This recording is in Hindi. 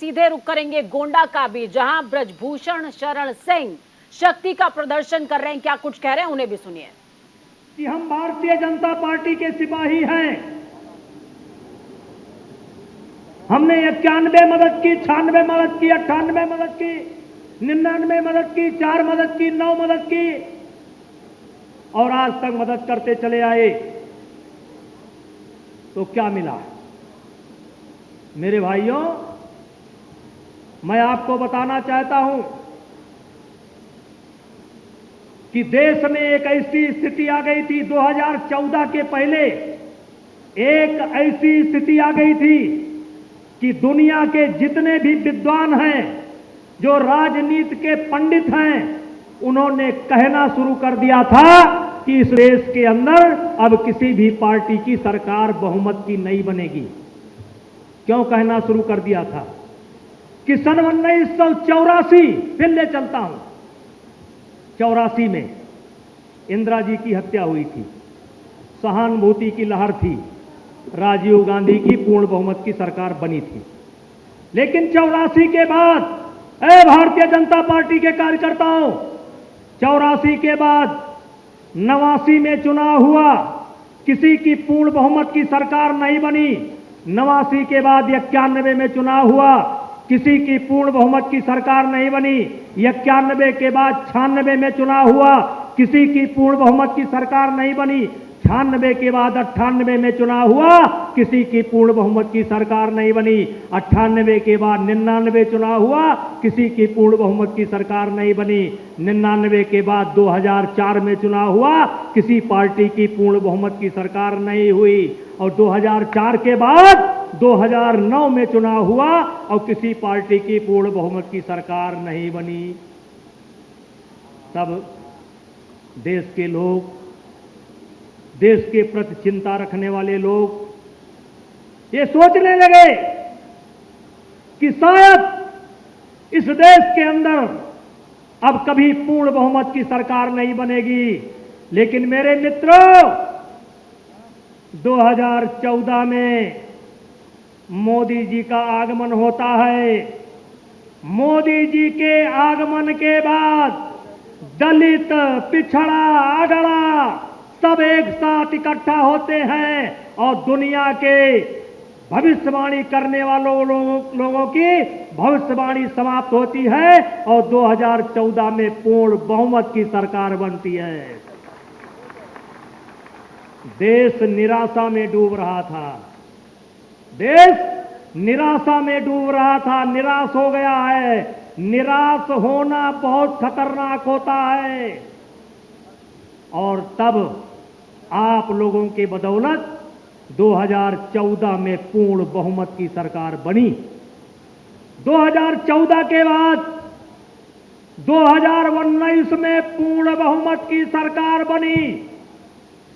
सीधे रुक करेंगे गोंडा का भी, जहां ब्रजभूषण शरण सिंह शक्ति का प्रदर्शन कर रहे हैं। क्या कुछ कह रहे हैं, उन्हें भी सुनिए। कि हम भारतीय जनता पार्टी के सिपाही हैं। हमने 91 मदद की, 96 मदद की, 98 मदद की, 99 मदद की, 4 मदद की, 9 मदद की और आज तक मदद करते चले आए। तो क्या मिला? मेरे भाइयों, मैं आपको बताना चाहता हूं कि देश में एक ऐसी स्थिति आ गई थी 2014 के पहले, एक ऐसी स्थिति आ गई थी कि दुनिया के जितने भी विद्वान हैं, जो राजनीति के पंडित हैं, उन्होंने कहना शुरू कर दिया था कि इस देश के अंदर अब किसी भी पार्टी की सरकार बहुमत की नहीं बनेगी। क्यों कहना शुरू कर दिया था? कि सन 1984, फिर ले चलता हूं, 84 में इंदिरा जी की हत्या हुई थी, सहानुभूति की लहर थी, राजीव गांधी की पूर्ण बहुमत की सरकार बनी थी। लेकिन 84 के बाद, भारतीय जनता पार्टी के कार्यकर्ताओं, 84 के बाद 89 में चुनाव हुआ, किसी की पूर्ण बहुमत की सरकार नहीं बनी। 89 के बाद 91 में चुनाव हुआ, किसी की पूर्ण बहुमत की सरकार नहीं बनी। 91 के बाद 96 में चुनाव हुआ, किसी की पूर्ण बहुमत की सरकार नहीं बनी। 96 के बाद 98 में चुनाव हुआ, किसी की पूर्ण बहुमत की सरकार नहीं बनी। 98 के बाद 99 चुनाव हुआ, किसी की पूर्ण बहुमत की सरकार नहीं बनी। 99 के बाद 2004 में चुनाव हुआ, किसी पार्टी की पूर्ण बहुमत की सरकार नहीं हुई। और 2004 के बाद 2009 में चुनाव हुआ और किसी पार्टी की पूर्ण बहुमत की सरकार नहीं बनी। तब देश के लोग, देश के प्रति चिंता रखने वाले लोग ये सोचने लगे कि शायद इस देश के अंदर अब कभी पूर्ण बहुमत की सरकार नहीं बनेगी। लेकिन मेरे मित्रों, 2014 में मोदी जी का आगमन होता है। मोदी जी के आगमन के बाद दलित, पिछड़ा, अगड़ा सब एक साथ इकट्ठा होते हैं और दुनिया के भविष्यवाणी करने वालों लोगों की भविष्यवाणी समाप्त होती है और 2014 में पूर्ण बहुमत की सरकार बनती है। देश निराशा में डूब रहा था, देश निराशा में डूब रहा था, निराश हो गया है। निराश होना बहुत खतरनाक होता है। और तब आप लोगों के बदौलत 2014 में पूर्ण बहुमत की सरकार बनी। 2014 के बाद 2019 में पूर्ण बहुमत की सरकार बनी।